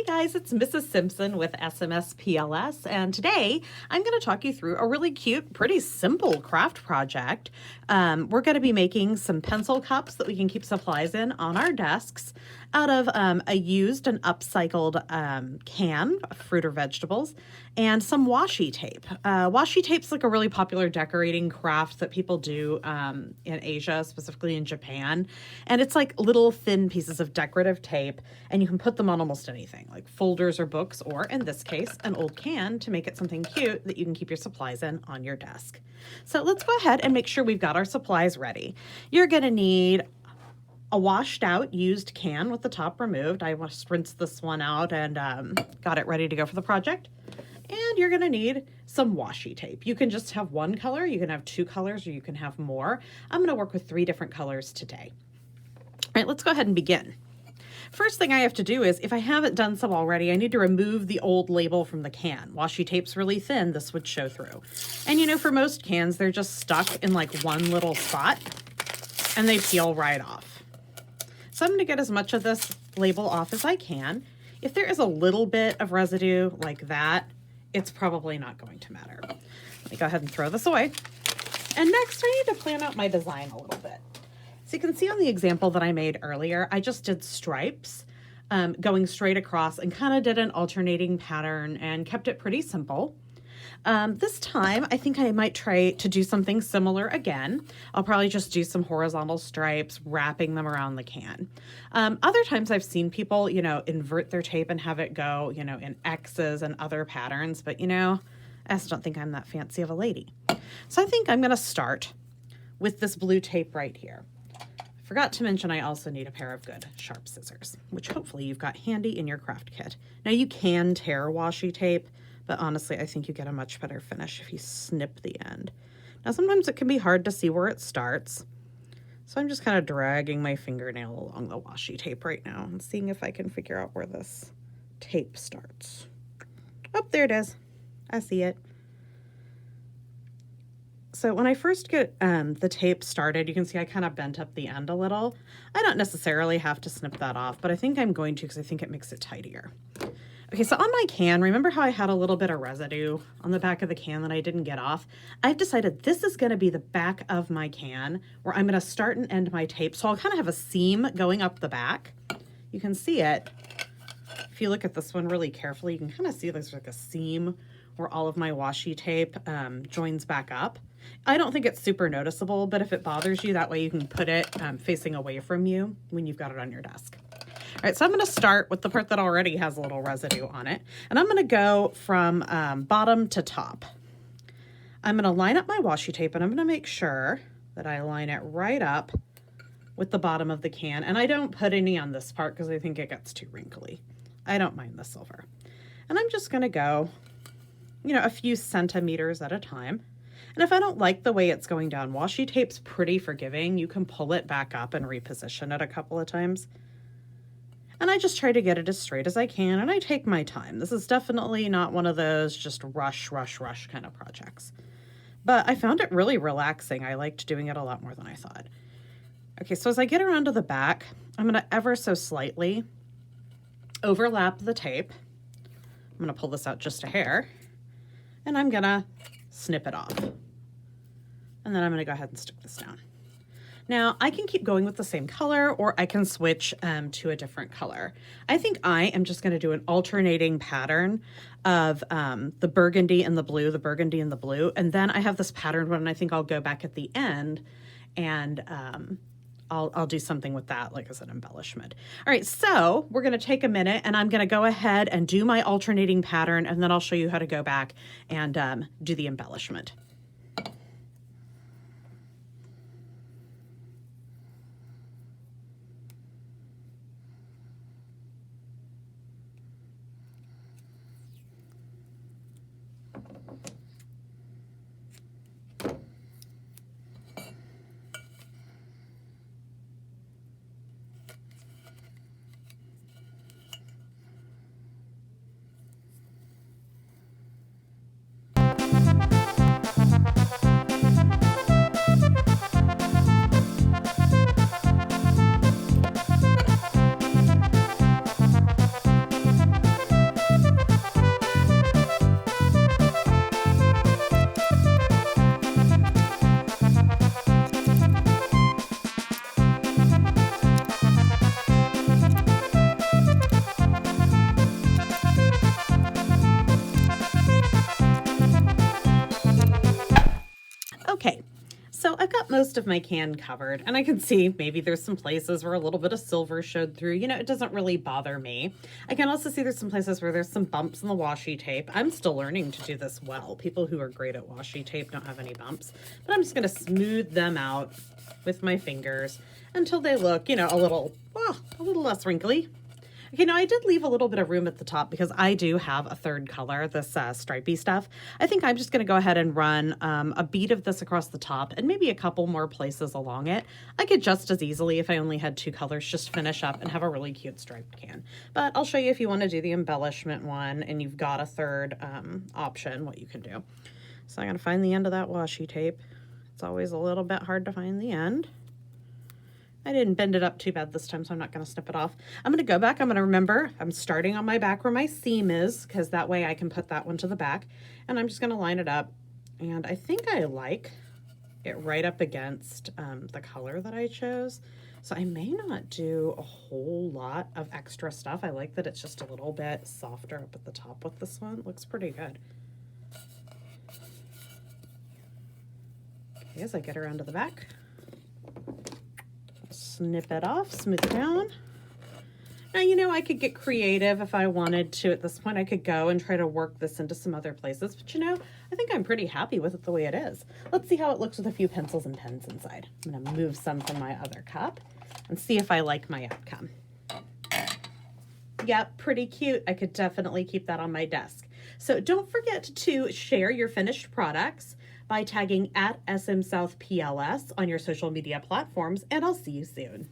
Hey guys, it's Mrs. Simpson with SMS PLS, and today I'm going to talk you through a really cute, pretty simple craft project. We're going to be making some pencil cups that we can keep supplies in on our desks out of a used and upcycled can of fruit or vegetables and some washi tape. Washi tape's like a really popular decorating craft that people do in Asia, specifically in Japan. And it's like little thin pieces of decorative tape, and you can put them on almost anything, like folders or books, or in this case, an old can to make it something cute that you can keep your supplies in on your desk. So let's go ahead and make sure we've got our supplies ready. You're going to need a washed out used can with the top removed. I just rinsed this one out and got it ready to go for the project. And you're going to need some washi tape. You can just have one color, you can have two colors, or you can have more. I'm going to work with 3 different colors today. All right, let's go ahead and begin. First thing I have to do is, if I haven't done so already, I need to remove the old label from the can. Washi tape's really thin, this would show through. And you know, for most cans, they're just stuck in like one little spot and they peel right off. So I'm going to get as much of this label off as I can. If there is a little bit of residue like that, it's probably not going to matter. Let me go ahead and throw this away. And next I need to plan out my design a little bit. So you can see on the example that I made earlier, I just did stripes going straight across and kind of did an alternating pattern and kept it pretty simple. This time, I think I might try to do something similar again. I'll probably just do some horizontal stripes, wrapping them around the can. Other times I've seen people, you know, invert their tape and have it go, you know, in X's and other patterns, but you know, I just don't think I'm that fancy of a lady. So I think I'm going to start with this blue tape right here. Forgot to mention I also need a pair of good sharp scissors, which hopefully you've got handy in your craft kit. Now you can tear washi tape, but honestly I think you get a much better finish if you snip the end. Now sometimes it can be hard to see where it starts, so I'm just kind of dragging my fingernail along the washi tape right now and seeing if I can figure out where this tape starts. Oh, there it is. I see it. So when I first get the tape started, you can see I kind of bent up the end a little. I don't necessarily have to snip that off, but I think I'm going to because I think it makes it tidier. Okay, so on my can, remember how I had a little bit of residue on the back of the can that I didn't get off? I've decided this is going to be the back of my can where I'm going to start and end my tape. So I'll kind of have a seam going up the back. You can see it. If you look at this one really carefully, you can kind of see there's like a seam where all of my washi tape joins back up. I don't think it's super noticeable, but if it bothers you, that way you can put it facing away from you when you've got it on your desk. All right, so I'm going to start with the part that already has a little residue on it, and I'm going to go from bottom to top. I'm going to line up my washi tape, and I'm going to make sure that I line it right up with the bottom of the can, and I don't put any on this part because I think it gets too wrinkly. I don't mind the silver. And I'm just going to go, you know, a few centimeters at a time. And if I don't like the way it's going down, washi tape's pretty forgiving. You can pull it back up and reposition it a couple of times. And I just try to get it as straight as I can, and I take my time. This is definitely not one of those just rush kind of projects. But I found it really relaxing. I liked doing it a lot more than I thought. Okay, so as I get around to the back, I'm going to ever so slightly overlap the tape. I'm going to pull this out just a hair, and I'm going to snip it off. And then I'm going to go ahead and stick this down. Now I can keep going with the same color, or I can switch to a different color. I think I am just going to do an alternating pattern of the burgundy and the blue, the burgundy and the blue. And then I have this pattern one, and I think I'll go back at the end and I'll do something with that, like as an embellishment. All right, so we're going to take a minute, and I'm going to go ahead and do my alternating pattern, and then I'll show you how to go back and do the embellishment. most of my can covered, and I can see maybe there's some places where a little bit of silver showed through. You know, it doesn't really bother me. I can also see there's some places where there's some bumps in the washi tape. I'm still learning to do this well. People who are great at washi tape don't have any bumps, but I'm just going to smooth them out with my fingers until they look, you know, a little less wrinkly. Okay, now I did leave a little bit of room at the top because I do have a third color, this stripey stuff. I think I'm just going to go ahead and run a bead of this across the top and maybe a couple more places along it. I could just as easily, if I only had 2 colors, just finish up and have a really cute striped can. But I'll show you if you want to do the embellishment one and you've got a third option, what you can do. So I'm going to find the end of that washi tape. It's always a little bit hard to find the end. I didn't bend it up too bad this time, so I'm not going to snip it off. I'm going to go back. I'm going to remember I'm starting on my back where my seam is, because that way I can put that one to the back. And I'm just going to line it up. And I think I like it right up against the color that I chose. So I may not do a whole lot of extra stuff. I like that it's just a little bit softer up at the top with this one. It looks pretty good. Okay, as I get around to the back, snip it off, smooth it down. Now, you know, I could get creative if I wanted to. At this point, I could go and try to work this into some other places, but you know, I think I'm pretty happy with it the way it is. Let's see how it looks with a few pencils and pens inside. I'm going to move some from my other cup and see if I like my outcome. Yep, pretty cute. I could definitely keep that on my desk. So don't forget to share your finished products by tagging @SMSouthPLS on your social media platforms, and I'll see you soon.